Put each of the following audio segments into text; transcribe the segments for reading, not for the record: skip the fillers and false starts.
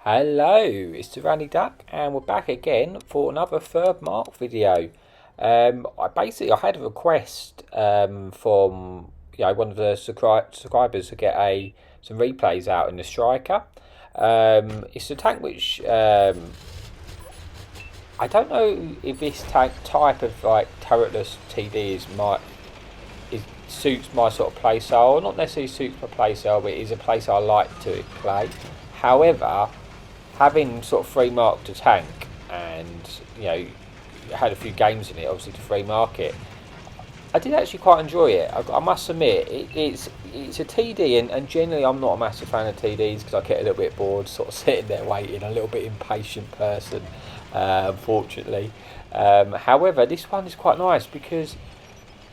Hello, it's the Randy Duck, and we're back again for another third mark video. I had a request from one of the subscribers to get some replays out in the Striker. It's a tank which I don't know if this type of like turretless TD suits my sort of play style. Not necessarily suits my play style, but it is a play style I like to play. However, having sort of free marked a tank and had a few games in it, obviously to free mark it, I did actually quite enjoy it. I must admit, it's a TD, and generally I'm not a massive fan of TDs because I get a little bit bored, sort of sitting there waiting, a little bit impatient person, unfortunately. However, this one is quite nice because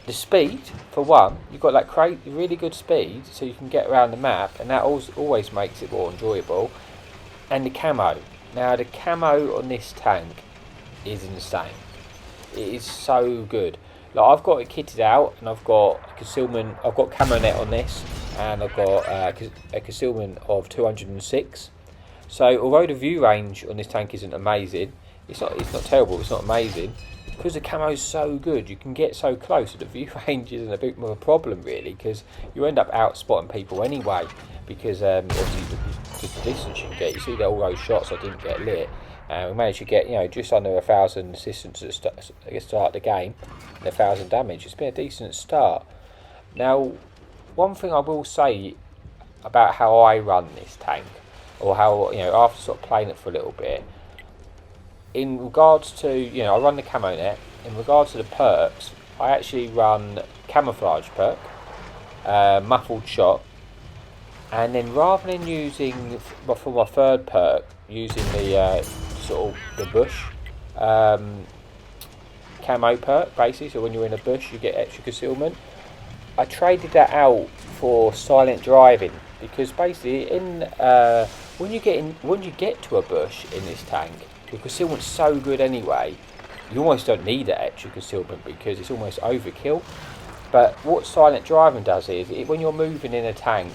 the speed, for one, you've got that really good speed, so you can get around the map, and that always makes it more enjoyable. And the camo. Now the camo on this tank is insane. It is so good. Like, I've got it kitted out, and I've got concealment. I've got camo net on this, and I've got a concealment of 206. So although the view range on this tank isn't amazing, it's not terrible. It's not amazing because the camo is so good. You can get so close, that the view range isn't a bit more of a problem really, because you end up out spotting people anyway. Because obviously the distance you can get, you see all those shots I didn't get lit. We managed to get just under 1,000 assistance at the start of the game, and 1,000 damage. It's been a decent start. Now, one thing I will say about how I run this tank, or how after sort of playing it for a little bit, in regards to I run the camo net. In regards to the perks, I actually run camouflage perk, muffled shot. And then rather than using for my third perk, using the sort of the bush camo perk, basically, so when you're in a bush you get extra concealment, I traded that out for silent driving, because basically when you get to a bush in this tank, your concealment's so good anyway, you almost don't need that extra concealment because it's almost overkill. But what silent driving does is, when you're moving in a tank,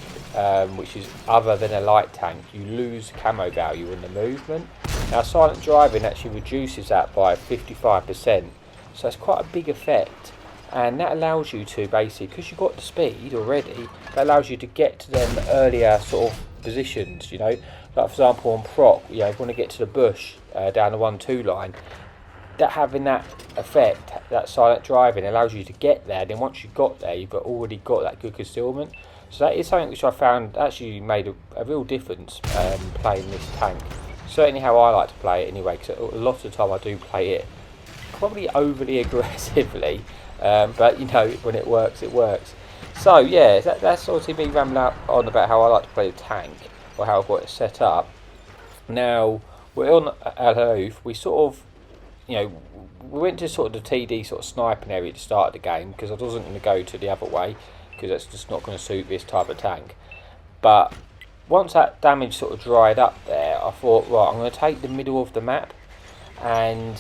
which is other than a light tank, you lose camo value in the movement. Now silent driving actually reduces that by 55%, so it's quite a big effect, and that allows you to basically, because you've got the speed already, that allows you to get to them earlier sort of positions. Like for example on proc, if you want to get to the bush down the 1-2 line, that having that effect, that silent driving, allows you to get there. Then once you've got there, you've already got that good concealment. So that is something which I found actually made a real difference playing this tank. Certainly how I like to play it anyway, because a lot of the time I do play it probably overly aggressively, but when it works, it works. So yeah, that's obviously me rambling on about how I like to play the tank, or how I've got it set up. Now we're on Al-Hoof. We sort of we went to sort of the TD sort of sniping area to start the game, because I wasn't going to go to the other way, because that's just not going to suit this type of tank. But once that damage sort of dried up there, I thought, right, I'm going to take the middle of the map, and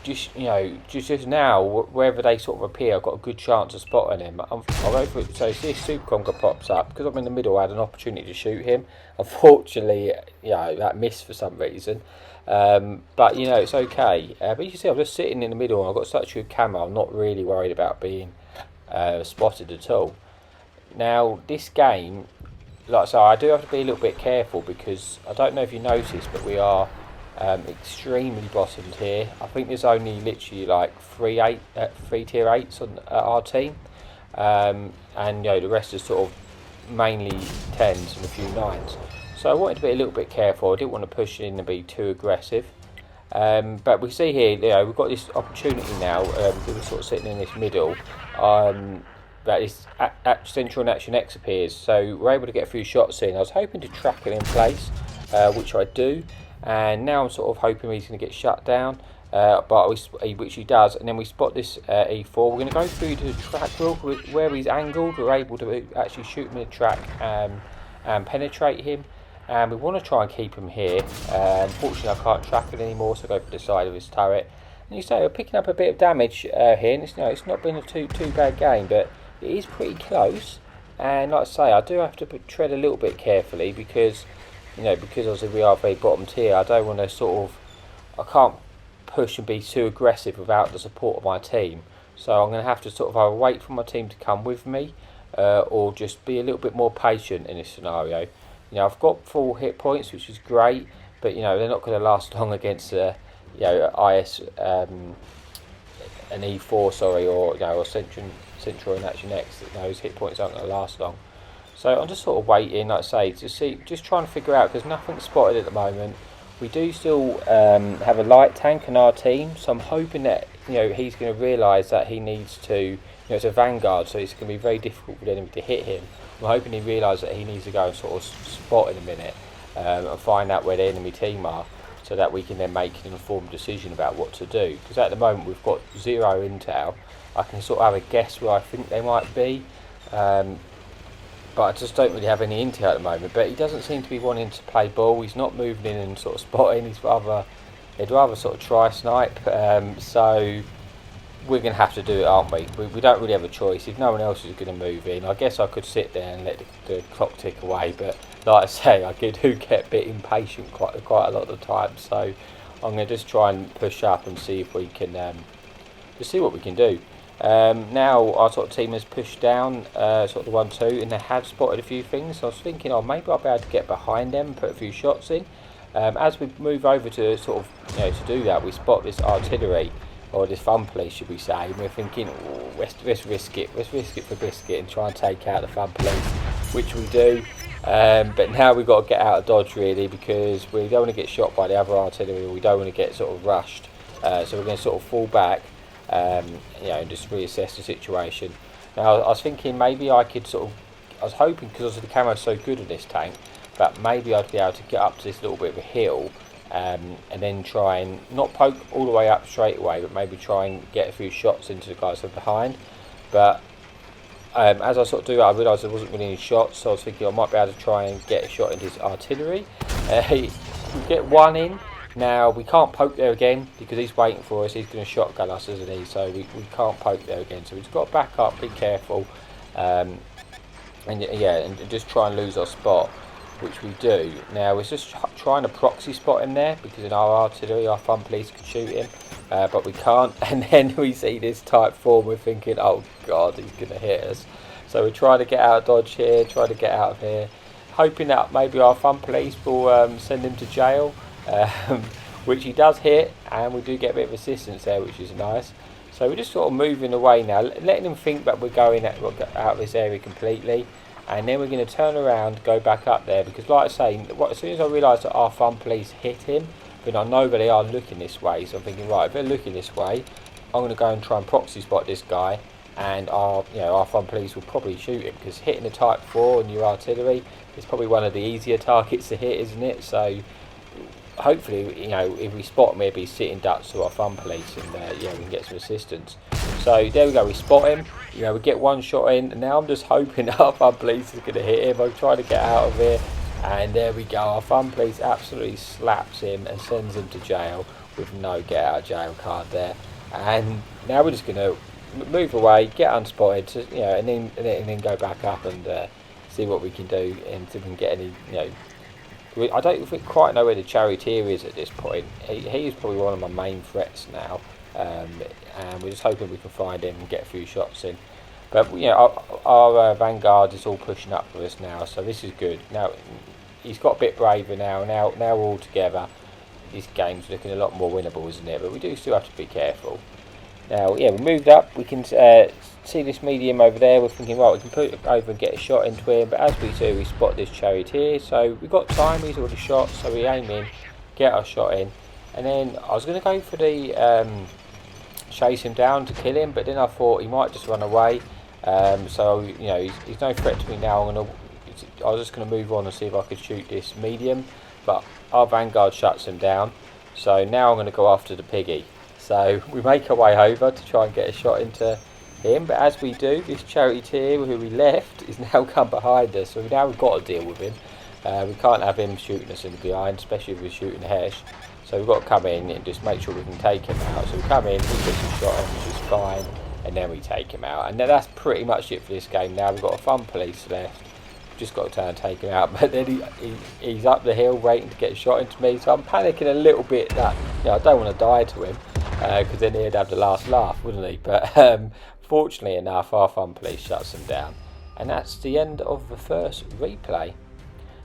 just now, wherever they sort of appear, I've got a good chance of spotting him. I'll go for it. So if this Super Conquer pops up, because I'm in the middle, I had an opportunity to shoot him. Unfortunately, that missed for some reason. But it's okay. But you can see I'm just sitting in the middle, and I've got such good camo, I'm not really worried about being spotted at all. Now this game, like I say, I do have to be a little bit careful, because I don't know if you noticed, but we are extremely bottomed here. I think there's only literally like 3 tier 8s on our team, and the rest is sort of mainly 10s and a few 9s. So I wanted to be a little bit careful. I didn't want to push in and be too aggressive. But we see here, we've got this opportunity now. We're sort of sitting in this middle. That is Central Action X appears, so we're able to get a few shots in. I was hoping to track it in place, which I do, and now I'm sort of hoping he's going to get shut down, which he does. And then we spot this E4. We're going to go through to the track where he's angled. We're able to actually shoot him in the track and penetrate him. And we want to try and keep him here. Unfortunately, I can't track it anymore, so I go for the side of his turret. And you say we're picking up a bit of damage here, and it's not been a too bad game, but it is pretty close. And like I say, I do have to tread a little bit carefully, because you know, because obviously we are very bottom tier, I don't want to sort of, I can't push and be too aggressive without the support of my team. So I'm going to have to sort of either wait for my team to come with me, or just be a little bit more patient in this scenario. You know, I've got full hit points, which is great, but you know they're not going to last long against you know, IS an E4, sorry, or you know, or Central and actually next. Those hit points aren't going to last long. So I'm just sort of waiting, like I say, to see, just trying to figure out, because nothing's spotted at the moment. We do still have a light tank in our team, so I'm hoping that, you know, he's going to realise that he needs to, you know, it's a vanguard, so it's going to be very difficult for the enemy to hit him. I'm hoping he realises that he needs to go and sort of spot in a minute, and find out where the enemy team are, so that we can then make an informed decision about what to do. Because at the moment we've got 0 intel. I can sort of have a guess where I think they might be, but I just don't really have any intel at the moment. But he doesn't seem to be wanting to play ball. He's not moving in and sort of spotting. He'd rather sort of try snipe. So we're going to have to do it, aren't we? We don't really have a choice. If no one else is going to move in, I guess I could sit there and let the clock tick away. But like I say, I do get a bit impatient quite a lot of the time. So I'm going to just try and push up and see if we can just see what we can do. Now our sort of team has pushed down sort of the 1-2, and they have spotted a few things. So I was thinking, oh, maybe I'll be able to get behind them and put a few shots in. As we move over to sort of, you know, to do that, we spot this artillery, or this fun police, should we say, and we're thinking, oh, let's risk it for biscuit and try and take out the fun police, which we do. But now we've got to get out of dodge, really, because we don't want to get shot by the other artillery, or we don't want to get sort of rushed. So we're going to sort of fall back, you know, and just reassess the situation. Now I was thinking maybe I could sort of, I was hoping, because the camo's so good on this tank, but maybe I'd be able to get up to this little bit of a hill, and then try and not poke all the way up straight away, but maybe try and get a few shots into the guys from behind. But as I sort of do that, I realised there wasn't really any shots, so I was thinking I might be able to try and get a shot into his artillery. We get one in. Now we can't poke there again because he's waiting for us. He's going to shotgun us, isn't he? So we can't poke there again. So we've just got to back up, be careful, and yeah, and just try and lose our spot, which we do. Now we're just trying to proxy spot him there, because in our artillery, our fun police can shoot him, but we can't. And then we see this Type 4, and we're thinking, oh god, he's going to hit us. So we're trying to get out of dodge here, trying to get out of here, hoping that maybe our fun police will send him to jail. Which he does hit, and we do get a bit of assistance there, which is nice. So we're just sort of moving away now, letting him think that we're going out of this area completely, and then we're going to turn around, go back up there, because like I say, as soon as I realise that our fun police hit him, then I know that they are looking this way. So I'm thinking, right, if they're looking this way, I'm going to go and try and proxy spot this guy, and our fun police will probably shoot him, because hitting a Type 4 and your artillery is probably one of the easier targets to hit, isn't it? So hopefully, you know, if we spot him, he'll be sitting ducks to our fun police, and yeah, we can get some assistance. So there we go, we spot him, you know, we get one shot in, and now I'm just hoping that our fun police is going to hit him. I'm trying to get out of here, and there we go, our fun police absolutely slaps him and sends him to jail with no get out of jail card there. And now we're just going to move away, get unspotted, you know, and then go back up and see what we can do, and see if we can get any, you know. I don't quite know where the charioteer is at this point. He is probably one of my main threats now, and we're just hoping we can find him and get a few shots in. But you know, our vanguard is all pushing up for us now, so this is good. Now he's got a bit braver now. Now we're all together. This game's looking a lot more winnable, isn't it? But we do still have to be careful. Now, yeah, we moved up. We can see this medium over there. We're thinking, right, we can put it over and get a shot into him. But as we do, we spot this charioteer. So we've got time. He's already shot. So we aim in, get our shot in. And then I was going to go for the chase him down to kill him. But then I thought he might just run away. So, you know, he's no threat to me now. I was just going to move on and see if I could shoot this medium. But our vanguard shuts him down. So now I'm going to go after the piggy. So we make our way over to try and get a shot into him, but as we do, this charioteer who we left is now come behind us, so now we've got to deal with him. We can't have him shooting us in the behind, especially if we're shooting Hesh. So we've got to come in and just make sure we can take him out. So we come in, he gets a shot in, which is fine, and then we take him out. And that's pretty much it for this game now. We've got a fun police left, just got to try and take him out. But then he's up the hill waiting to get a shot into me, so I'm panicking a little bit that, you know, I don't want to die to him, because then he'd have the last laugh, wouldn't he? But fortunately enough, our fun police shuts him down, and that's the end of the first replay.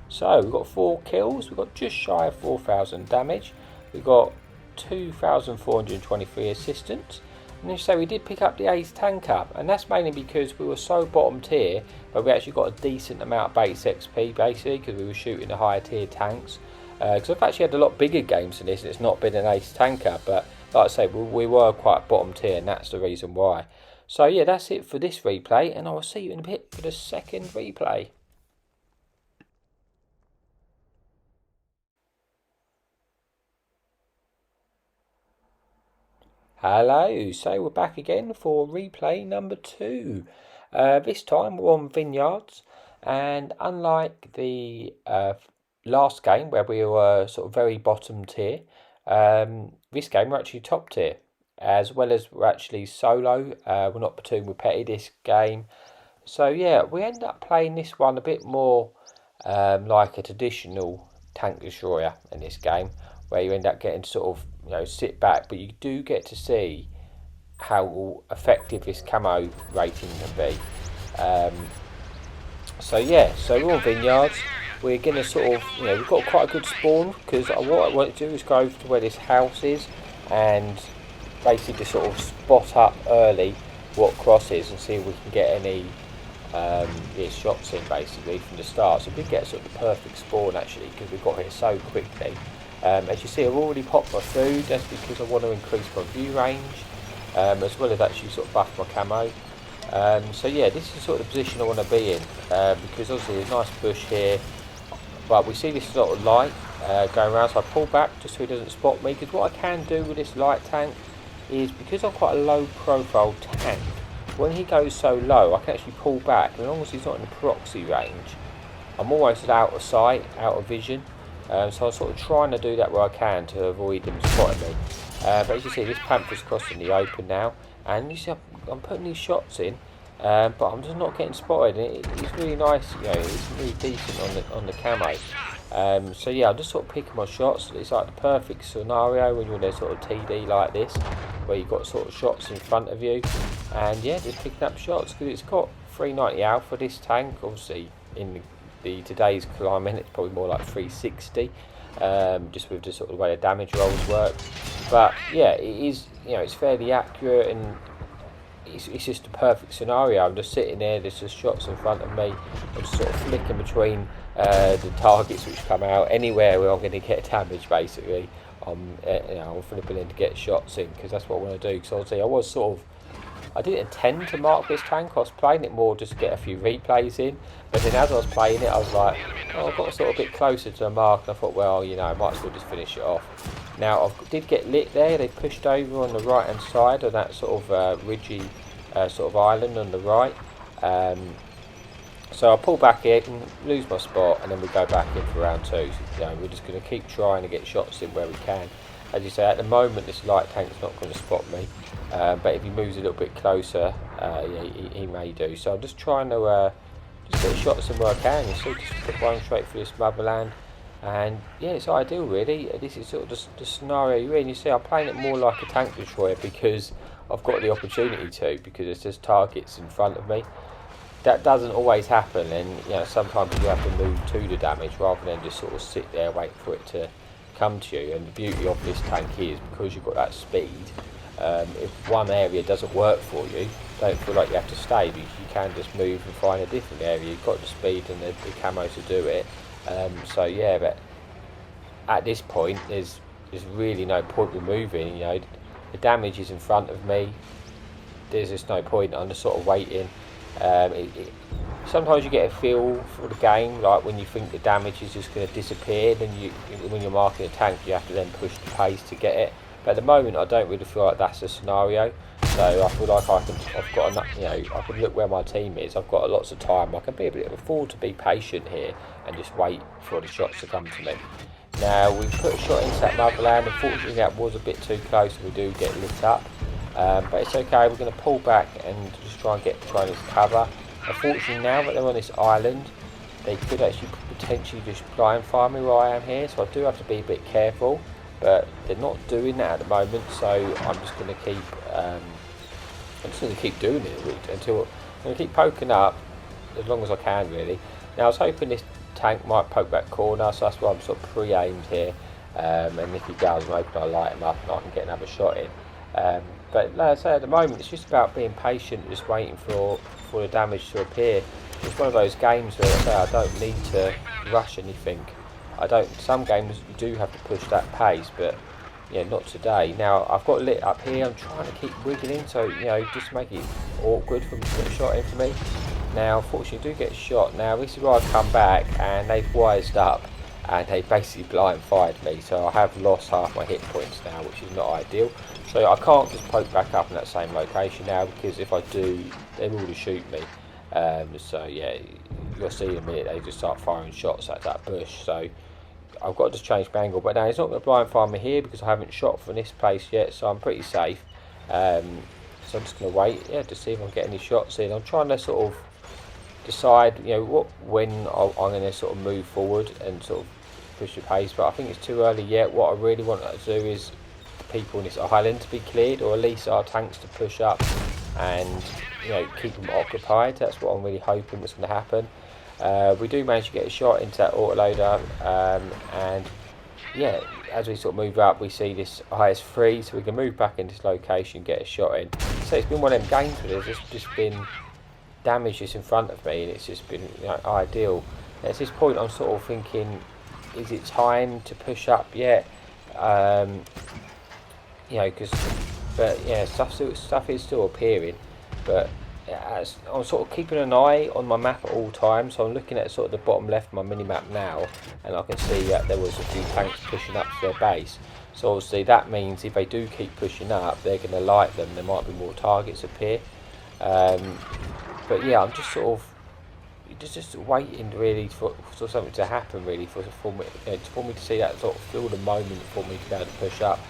So we've got 4 kills, we've got just shy of 4,000 damage, we've got 2,423 assistance. And you say we did pick up the Ace tanker, and that's mainly because we were so bottom tier, but we actually got a decent amount of base XP basically because we were shooting the higher tier tanks. Because I've actually had a lot bigger games than this, and it's not been an Ace tanker, but like I say, we were quite bottom tier, and that's the reason why. So yeah, that's it for this replay, and I will see you in a bit for the second replay. Hello, so we're back again for replay number 2. This time we're on vineyards, and unlike the last game where we were sort of very bottom tier, this game we're actually top tier, as well as we're actually solo. We're not platoon with petty this game. So yeah, we end up playing this one a bit more like a traditional tank destroyer in this game, where you end up getting sort of, you know, sit back, but you do get to see how effective this camo rating can be. So yeah, so we're on vineyards. We're going to sort of, you know, we've got quite a good spawn, because what I want to do is go to where this house is and basically just sort of spot up early what cross is and see if we can get any shots in basically from the start. So we get sort of the perfect spawn actually, because we got here so quickly. As you see, I've already popped my food. That's because I want to increase my view range, as well as actually sort of buff my camo. So yeah, this is sort of the position I want to be in, because obviously there's a nice bush here, but we see this sort of light going around, so I pull back just so he doesn't spot me, because what I can do with this light tank is, because I'm quite a low profile tank, when he goes so low I can actually pull back, and as long as he's not in the proxy range, I'm almost out of sight, out of vision. So I'm sort of trying to do that where I can to avoid them spotting me. But as you see, this panther's crossing the open now, and you see I'm putting these shots in, but I'm just not getting spotted. It's really nice, you know, it's really decent on the camo. So yeah, I'm just sort of picking my shots. It's like the perfect scenario when you're in a sort of TD like this, where you've got sort of shots in front of you, and yeah, just picking up shots, because it's got 390 alpha this tank. Obviously in today's climate it's probably more like 360, just with the sort of way the damage rolls work. But yeah, it is, you know, it's fairly accurate, and it's just a perfect scenario. I'm just sitting there, there's just shots in front of me, I'm just sort of flicking between the targets which come out anywhere where I'm going to get damage basically. I'm flipping in to get shots in, because that's what I want to do. Because obviously I didn't intend to mark this tank. I was playing it more just to get a few replays in, but then as I was playing it I was like, oh, I got sort of a bit closer to the mark, and I thought, well, you know, I might as well just finish it off. Now I did get lit there. They pushed over on the right hand side of that sort of ridgy sort of island on the right, so I pull back in, lose my spot, and then we go back in for round 2. So, you know, we're just going to keep trying to get shots in where we can. As you say, at the moment this light tank's not going to spot me, but if he moves a little bit closer, yeah, he may do. So I'm just trying to just get shots in where I can. You see, just put one straight through this motherland, and yeah, it's ideal really. This is sort of the scenario you're in. You see, I'm playing it more like a tank destroyer because I've got the opportunity to, because there's just targets in front of me. That doesn't always happen, and you know, sometimes you have to move to the damage rather than just sort of sit there waiting for it to come to you. And the beauty of this tank is, because you've got that speed, if one area doesn't work for you, don't feel like you have to stay, because you can just move and find a different area. You've got the speed and the camo to do it. So yeah, but at this point there's really no point with moving. You know, the damage is in front of me, there's just no point. I'm just sort of waiting. Sometimes you get a feel for the game, like when you think the damage is just going to disappear, then when you're marking a tank you have to then push the pace to get it. But at the moment I don't really feel like that's the scenario, so I feel like I've got enough, you know, I can look where my team is, I've got lots of time, I can be a bit afford to be patient here and just wait for the shots to come to me. Now we've put a shot into that motherland. Unfortunately that was a bit too close, and we do get lit up. But it's okay, we're going to pull back and just try and get behind this cover. Unfortunately now that they're on this island, they could actually potentially just blind fire me where I am here, so I do have to be a bit careful, but they're not doing that at the moment, so I'm just going to keep doing it until I'm going to keep poking up as long as I can, really. Now I was hoping this tank might poke that corner, so that's why I'm sort of pre-aimed here, and if he does, I'm hoping I light him up and I can get another shot in. But like I say, at the moment it's just about being patient, just waiting for the damage to appear. It's one of those games where I say I don't need to rush anything. Some games you do have to push that pace, but yeah, not today. Now I've got lit up here, I'm trying to keep wiggling, so just make it awkward for them to get a shot in for me. Now unfortunately I do get shot. Now this is where I come back and they've wised up and they basically blind fired me, so I have lost half my hit points now, which is not ideal. So I can't just poke back up in that same location now, because if I do, they will just shoot me. So yeah, you'll see in a minute they just start firing shots at that bush. So I've got to just change my angle. But now he's not going to blind fire me here because I haven't shot from this place yet, so I'm pretty safe. So I'm just going to wait, to see if I can get any shots in. I'm trying to sort of decide, when I'm going to sort of move forward and sort of push the pace. But I think it's too early yet. What I really want to do is people in this island to be cleared, or at least our tanks to push up and keep them occupied. That's what I'm really hoping was going to happen. We do manage to get a shot into that autoloader, and yeah, as we sort of move up we see this IS-3, so we can move back into this location, get a shot in. So it's been one of them games where there's just been damage just in front of me, and it's just been ideal. And at this point I'm sort of thinking, is it time to push up yet? Stuff is still appearing, but I'm sort of keeping an eye on my map at all times. So I'm looking at sort of the bottom left of my mini map now, and I can see that there was a few tanks pushing up to their base. So obviously that means if they do keep pushing up, they're going to light them. There might be more targets appear. But yeah, I'm just sort of just waiting really for something to happen, really, for me to see that sort of feel the moment for me to be able to push up.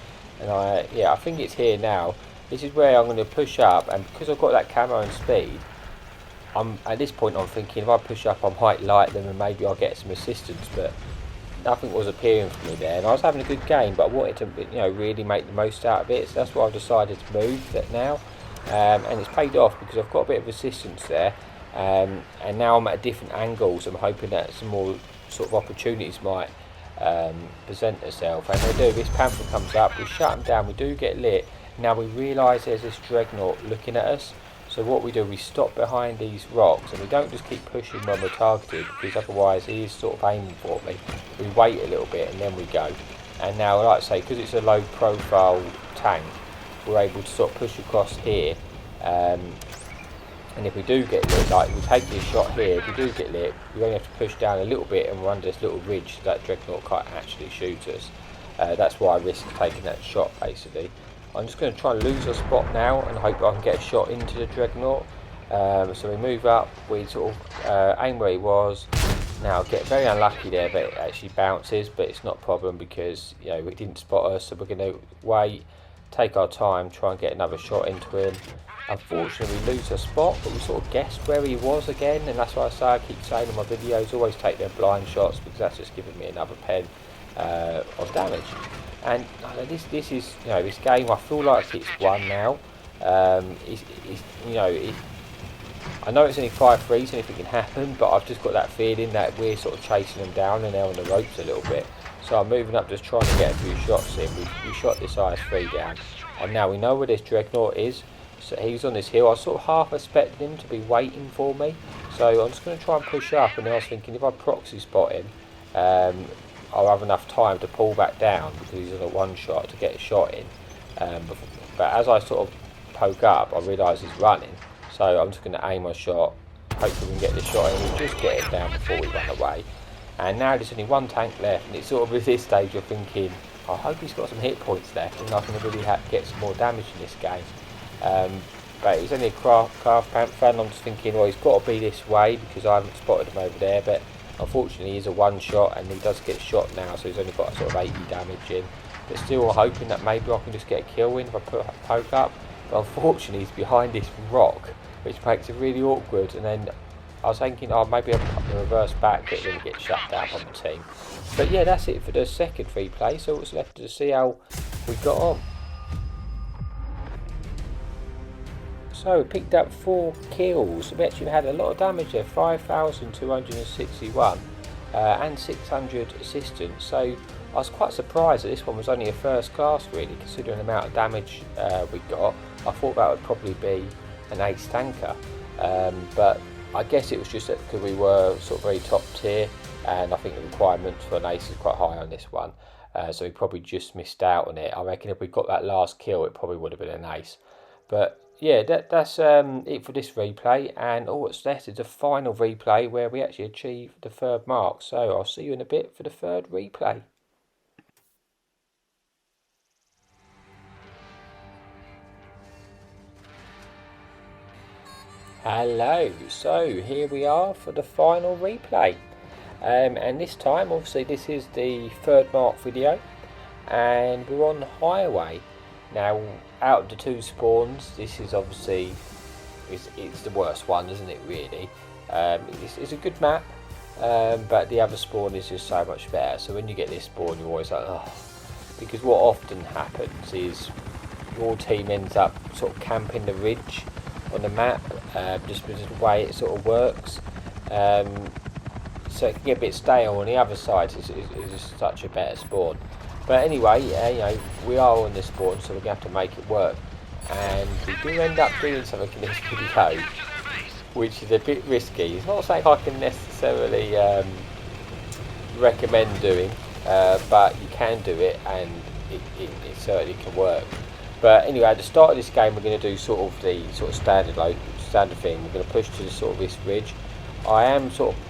And I think it's here now. This is where I'm going to push up, and because I've got that camo and speed, at this point I'm thinking if I push up I might light them and maybe I'll get some assistance, but nothing was appearing for me there, and I was having a good game, but I wanted to really make the most out of it, so that's why I've decided to move that now, and it's paid off because I've got a bit of assistance there, and now I'm at a different angle, so I'm hoping that some more sort of opportunities might present itself. And they do. This panther comes up, we shut him down, we do get lit. Now we realise there's this dreadnought looking at us, so what we do, we stop behind these rocks, and we don't just keep pushing when we're targeted, because otherwise he is sort of aiming for me. We wait a little bit and then we go. And now, like I say, because it's a low profile tank, we're able to sort of push across here, and if we do get lit, like we take this shot here, if we do get lit, we only have to push down a little bit and we're under this little ridge, so that dreadnought can't actually shoot us. That's why I risk taking that shot, basically. I'm just going to try and lose a spot now and hope I can get a shot into the dreadnought. So we move up, we sort of aim where he was. Now get very unlucky there, but it actually bounces, but it's not a problem because we didn't spot us, so we're going to wait, take our time, try and get another shot into him. Unfortunately we lose a spot, but we sort of guessed where he was again, and that's why I keep saying in my videos, always take their blind shots, because that's just giving me another pen of damage. And this is this game, I feel like it's won now. I know it's only 5-3, so anything can happen, but I've just got that feeling that we're sort of chasing them down and they're on the ropes a little bit. So I'm moving up, just trying to get a few shots in. We shot this IS-3 down, and now we know where this dreadnought is. So he's on this hill. I was sort of half expecting him to be waiting for me, so I'm just going to try and push up, and then I was thinking if I proxy spot him, I'll have enough time to pull back down because he's on a one shot to get a shot in. But as I sort of poke up, I realise he's running, so I'm just going to aim my shot, hopefully we can get the shot in, we'll just get it down before we run away. And now there's only one tank left, and it's sort of at this stage you're thinking, I hope he's got some hit points left and I can really get some more damage in this game. But he's only a craft panther, and I'm just thinking, well, he's got to be this way because I haven't spotted him over there, but unfortunately he's a one shot and he does get shot now, so he's only got sort of 80 damage in. But still hoping that maybe I can just get a kill in if I poke up, but unfortunately he's behind this rock, which makes it really awkward. And then I was thinking, oh, maybe and reverse back, it really gets shut down on the team. But yeah, that's it for the second replay, so what's left to see how we got on. So we picked up 4 kills. We actually had a lot of damage there, 5,261 and 600 assistance. So I was quite surprised that this one was only a first class really, considering the amount of damage we got. I thought that would probably be an ace tanker, but I guess it was just that because we were sort of very top tier, and I think the requirements for an ace is quite high on this one, so we probably just missed out on it. I reckon if we got that last kill, it probably would have been an ace. But yeah, that's it for this replay, and all that's left is the final replay where we actually achieve the 3rd mark. So I'll see you in a bit for the 3rd replay. Hello, so here we are for the final replay, and this time obviously this is the 3rd mark video, and we're on the highway. Now, out of the 2 spawns, this is obviously it's the worst one, isn't it? Really, it's a good map, but the other spawn is just so much better. So when you get this spawn, you're always like, oh, because what often happens is your team ends up sort of camping the ridge on the map, just because of the way it sort of works. So it can get a bit stale on the other side. It's just such a better spawn. But anyway, you know, we are on this spawn, so we're going to have to make it work. And we do end up doing something in this video, which is a bit risky. It's not something I can necessarily recommend doing, but you can do it, and it certainly can work. But anyway, at the start of this game, we're going to do sort of the standard thing. We're going to push to the sort of this ridge. I am sort of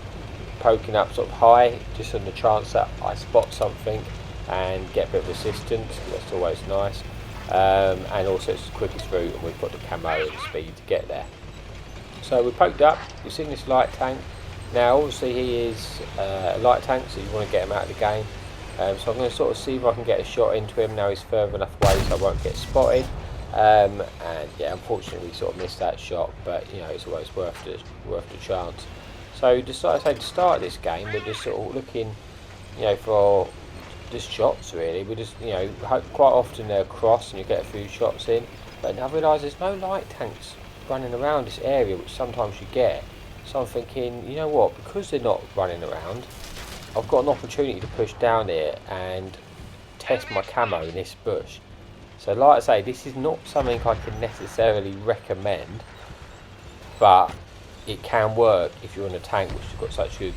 poking up sort of high, just on the chance that I spot something and get a bit of assistance. That's always nice, and also it's the quickest route, and we've got the camo and the speed to get there. So we poked up. You've seen this light tank. Now obviously he is a light tank, so you want to get him out of the game. So I'm going to sort of see if I can get a shot into him. Now he's further enough away so I won't get spotted, and yeah, unfortunately we sort of missed that shot, but you know, it's always worth the chance. So just like I say, to start this game, we're just sort of looking, you know, for just shots really. We just, you know, quite often they're across and you get a few shots in, but now I realise there's no light tanks running around this area, which sometimes you get. So I'm thinking, you know what, because they're not running around, I've got an opportunity to push down here and test my camo in this bush. So like I say, this is not something I can necessarily recommend, but it can work if you're in a tank which has got such good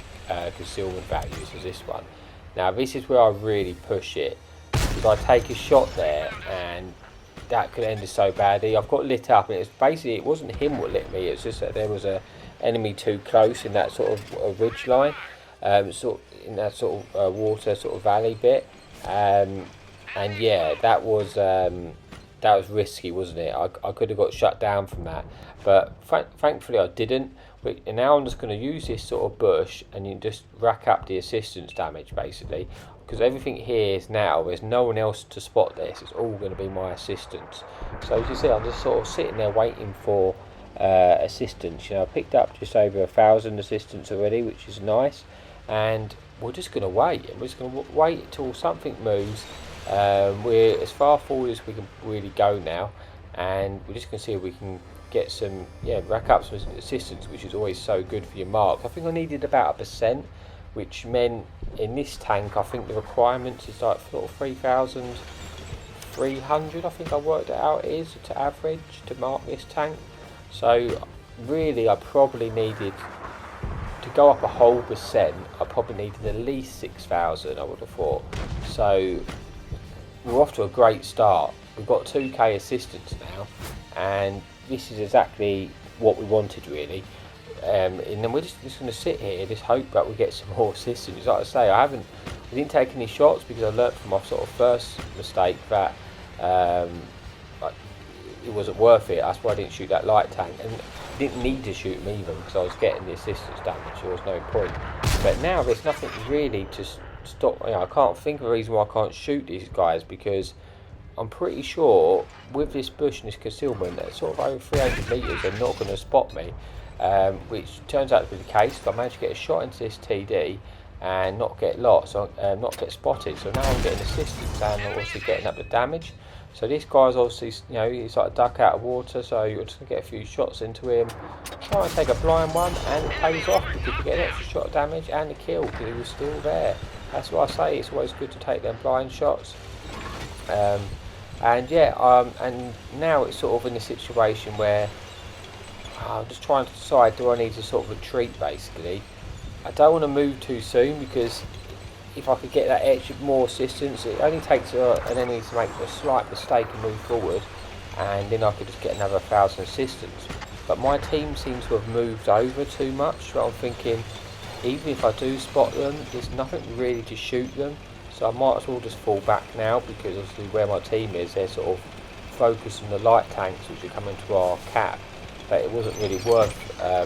concealment values as this one. Now this is where I really push it, because I take a shot there and that could end it so badly. I've got lit up, and it's basically, it wasn't him what lit me, it's just that there was a enemy too close in that sort of ridge line, sort in that sort of water sort of valley bit, and yeah, that was risky, wasn't it? I could have got shut down from that, but thankfully I didn't. And now I'm just going to use this sort of bush and you just rack up the assistance damage basically, because everything here is now, there's no one else to spot this, it's all going to be my assistance. So as you see, I'm just sort of sitting there waiting for assistance. You know, I picked up just over 1,000 assistance already, which is nice, and we're just going to wait, and we're just going to wait until something moves. We're as far forward as we can really go now, and we're just going to see if we can get some, yeah, rack up some assistance, which is always so good for your mark. I think I needed about 1%, which meant in this tank I think the requirements is like sort of 3,300, I think I worked it out is to average to mark this tank. So really I probably needed to go up a whole percent, I probably needed at least 6,000, I would have thought. So we're off to a great start. We've got 2k assistance now, and this is exactly what we wanted really. And then we're just going to sit here, just hope that we get some more assistance. Like I say, I didn't take any shots because I learnt from my sort of first mistake that it wasn't worth it. That's why I didn't shoot that light tank, and I didn't need to shoot him even because I was getting the assistance damage. There was no point. But now there's nothing really to stop. You know, I can't think of a reason why I can't shoot these guys, because I'm pretty sure with this bush and this concealment at sort of over 300 metres they're not going to spot me. which turns out to be the case. I managed to get a shot into this TD and not get lost, not get spotted. So now I'm getting assistance and obviously getting up the damage. So this guy's obviously, he's like a duck out of water, so you're just going to get a few shots into him. Try and take a blind one, and it pays off because you get an extra shot of damage and a kill because he was still there. That's what I say, it's always good to take them blind shots. And now it's sort of in a situation where I'm just trying to decide, do I need to sort of retreat basically. I don't want to move too soon because if I could get that extra more assistance, it only takes an enemy to make a slight mistake and move forward, and then I could just get another 1,000 assistance. But my team seems to have moved over too much, so I'm thinking even if I do spot them, there's nothing really to shoot them, so I might as well just fall back now, because obviously where my team is, they're sort of focused on the light tanks which are coming to our cap, but it wasn't really worth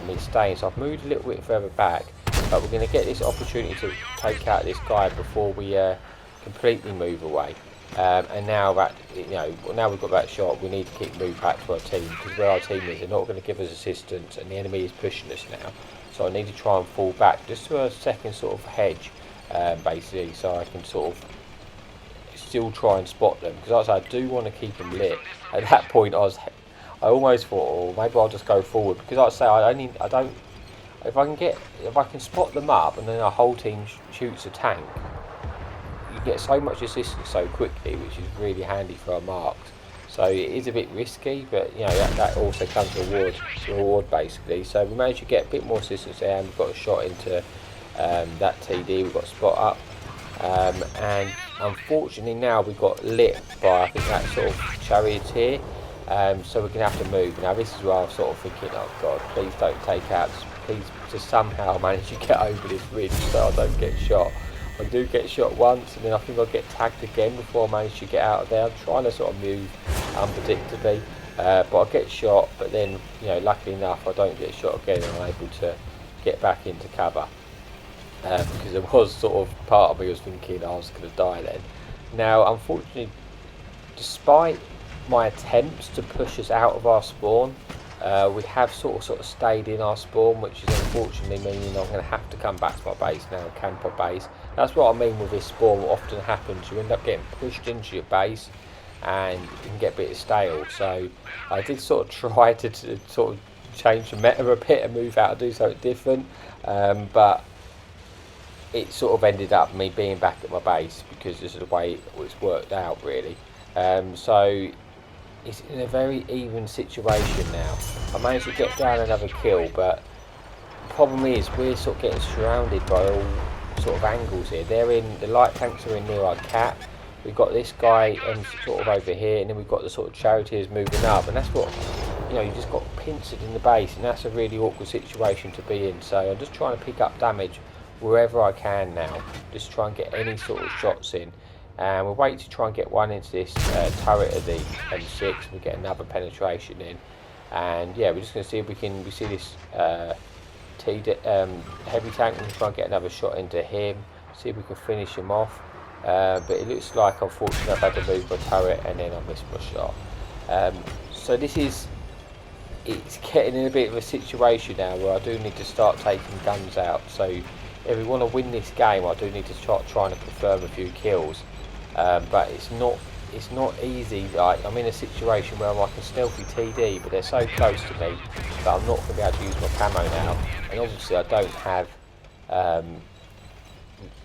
me staying, so I've moved a little bit further back. But we're going to get this opportunity to take out this guy before we completely move away. And now that now we've got that shot, we need to keep moving back to our team, because where our team is, they're not going to give us assistance, and the enemy is pushing us now. So I need to try and fall back just to a second sort of hedge, basically, so I can sort of still try and spot them. Because I do want to keep them lit. At that point, I almost thought, oh, maybe I'll just go forward, because like I say, I don't. If I can spot them up and then our whole team shoots a tank, you get so much assistance so quickly, which is really handy for our marks. So it is a bit risky, but that also comes with reward basically. So we managed to get a bit more assistance there, and we've got a shot into that TD. We've got spot up, and unfortunately now we've got lit by, I think, that sort of charioteer. So we're going to have to move. Now this is where I'm sort of thinking, oh god, please don't take out. Please just somehow manage to get over this ridge so I don't get shot. I do get shot once, and then I think I'll get tagged again before I manage to get out of there. I'm trying to sort of move unpredictably, but I get shot, but then luckily enough I don't get shot again, and I'm able to get back into cover, because there was sort of part of me was thinking I was going to die then. Now unfortunately, despite my attempts to push us out of our spawn, we have sort of stayed in our spawn, which is unfortunately meaning I'm going to have to come back to my base now, camp our base. That's what I mean with this spawn. What often happens, you end up getting pushed into your base, and you can get a bit stale. So I did sort of try to sort of change the meta a bit and move out and do something different, but it sort of ended up me being back at my base because this is the way it's worked out really. So it's in a very even situation now. I managed to get down another kill, but the problem is we're sort of getting surrounded by all sort of angles here. The light tanks are in near our cap. We've got this guy sort of over here, and then we've got the sort of charioteers moving up, and that's what you just got pincered in the base, and that's a really awkward situation to be in. So I'm just trying to pick up damage wherever I can now, just try and get any sort of shots in. And we'll wait to try and get one into this turret of the M6. We get another penetration in, and yeah, we're just going to see if we see this heavy tank. We'll try and get another shot into him, see if we can finish him off. But it looks like, unfortunately, I've had to move my turret and then I missed my shot. So it's getting in a bit of a situation now where I do need to start taking guns out. So if we want to win this game, I do need to start trying to confirm a few kills. But it's not easy. Like, I'm in a situation where I'm like a stealthy TD, but they're so close to me that I'm not going to be able to use my camo now. And obviously I don't have, I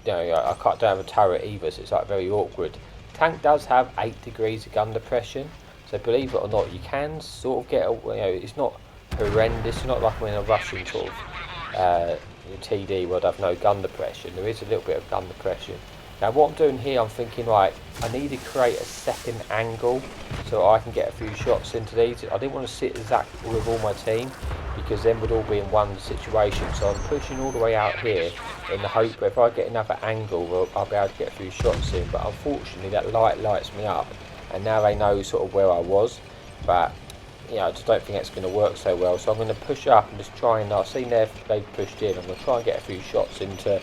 don't have a turret either, so it's like very awkward. Tank does have 8 degrees of gun depression, so believe it or not, you can sort of get, it's not horrendous. It's not like when a Russian sort of TD would have no gun depression. There is a little bit of gun depression. Now what I'm doing here, I'm thinking, right, I need to create a second angle so I can get a few shots into these. I didn't want to sit exactly with all my team, because then we'd all be in one situation. So I'm pushing all the way out here in the hope that if I get another angle, I'll be able to get a few shots in. But unfortunately that light lights me up, and now they know sort of where I was. But I just don't think it's going to work so well. So I'm going to push up and just try and, I've seen they've pushed in. I'm going to try and get a few shots into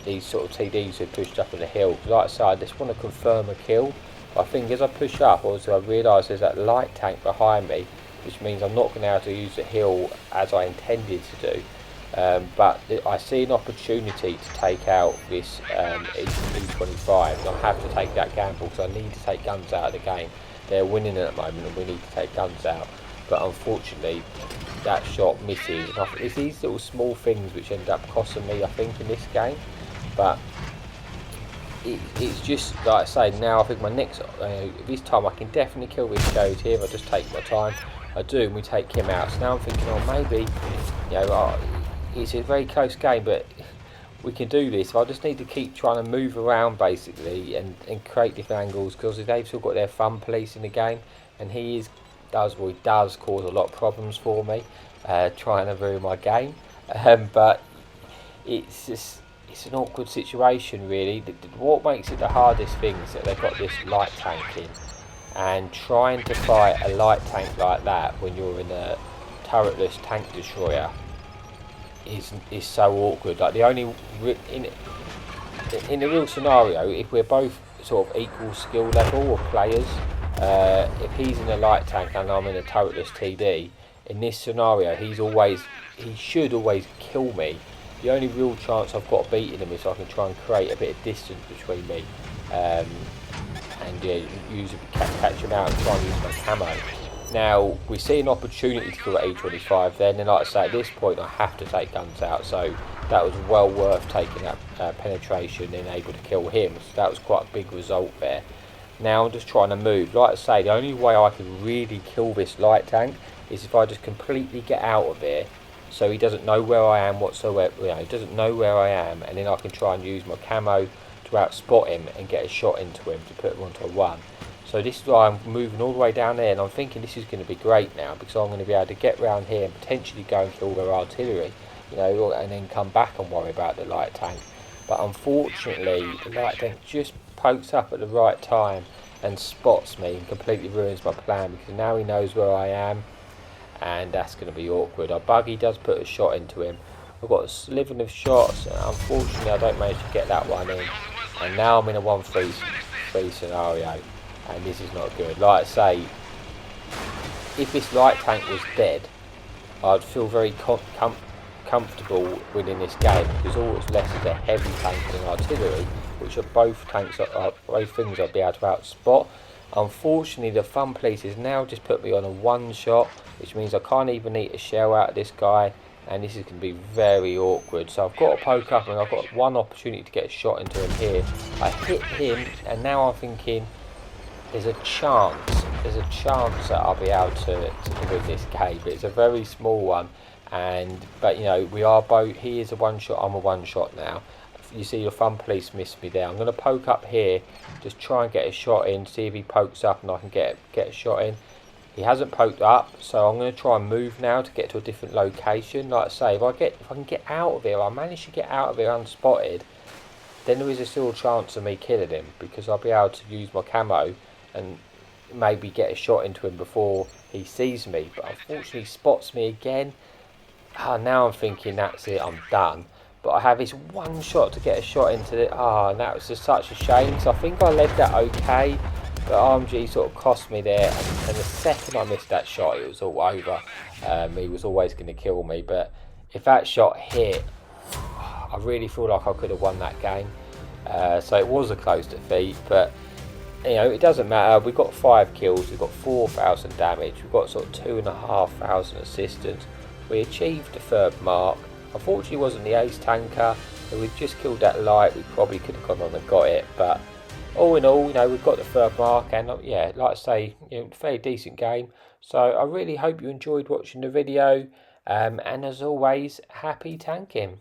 these sort of TDs who pushed up on the hill. Like I said, I just want to confirm a kill. But I think as I push up, also I realise there's that light tank behind me, which means I'm not going to be able to use the hill as I intended to do. But I see an opportunity to take out this E25, and I have to take that gamble because I need to take guns out of the game. They're winning at the moment and we need to take guns out, but unfortunately that shot misses. And it's these little small things which end up costing me, I think, in this game. But it's just like I say, now I think my next this time I can definitely kill this goat here if I just take my time. I do, and we take him out. So now I'm thinking, oh, maybe, you know, it's a very close game, but we can do this. I just need to keep trying to move around basically and create different angles, because they've still got their fun police in the game, and he does cause a lot of problems for me, trying to ruin my game. But it's an awkward situation really. What makes it the hardest thing is that they've got this light tank in, and trying to fight a light tank like that when you're in a turretless tank destroyer is so awkward. Like, the only in the real scenario, if we're both sort of equal skill level of players, if he's in a light tank and I'm in a turretless TD, in this scenario he should always kill me. The only real chance I've got of beating him is I can try and create a bit of distance between me, and catch him out and try and use my camo. Now we see an opportunity to kill at E25 then, and like I say, at this point I have to take guns out, so that was well worth taking that penetration and able to kill him. So that was quite a big result there. Now I'm just trying to move. Like I say, the only way I can really kill this light tank is if I just completely get out of here, so he doesn't know where I am whatsoever. You know, he doesn't know where I am, and then I can try and use my camo to outspot him and get a shot into him to put him onto a 1. So this is why I'm moving all the way down there, and I'm thinking this is going to be great now, because I'm going to be able to get round here and potentially go and kill their artillery, you know, and then come back and worry about the light tank. But unfortunately the light tank just pokes up at the right time and spots me and completely ruins my plan, because now he knows where I am, and that's going to be awkward. Our buggy does put a shot into him. I've got a slivering of shots, and unfortunately I don't manage to get that one in, and now I'm in a 1-3 scenario, and this is not good. Like I say, if this light tank was dead, I'd feel very comfortable winning this game, because all that's left is a heavy tank and artillery, which are both things I'd be able to outspot. Unfortunately, the fun police has now just put me on a 1 shot, which means I can't even eat a shell out of this guy, and this is going to be very awkward. So I've got to poke up, and I've got one opportunity to get a shot into him here. I hit him, and now I'm thinking there's a chance that I'll be able to win this game, but it's a very small one. But you know, we are both, he is a 1 shot, I'm a 1 shot now. You see the fun police missed me there. I'm going to poke up here, just try and get a shot in, see if he pokes up and I can get a shot in. He hasn't poked up, so I'm going to try and move now to get to a different location. Like I say, if I can get out of here, I manage to get out of here unspotted, then there is still a chance of me killing him, because I'll be able to use my camo and maybe get a shot into him before he sees me. But unfortunately he spots me again. Now I'm thinking that's it, I'm done. But I have this 1 shot to get a shot into it. And that was just such a shame, because I think I led that okay, but RMG sort of cost me there, and the second I missed that shot it was all over. He was always going to kill me, but if that shot hit, I really feel like I could have won that game. So it was a close defeat, but you know, it doesn't matter. We've got 5 kills, we've got 4,000 damage, we've got sort of 2,500 assistance. We achieved the 3rd mark. Unfortunately, it wasn't the ace tanker. If we'd just killed that light, we probably could have gone on and got it. But all in all, you know, we've got the 3rd mark, and yeah, like I say, you know, fairly decent game. So I really hope you enjoyed watching the video. And as always, happy tanking.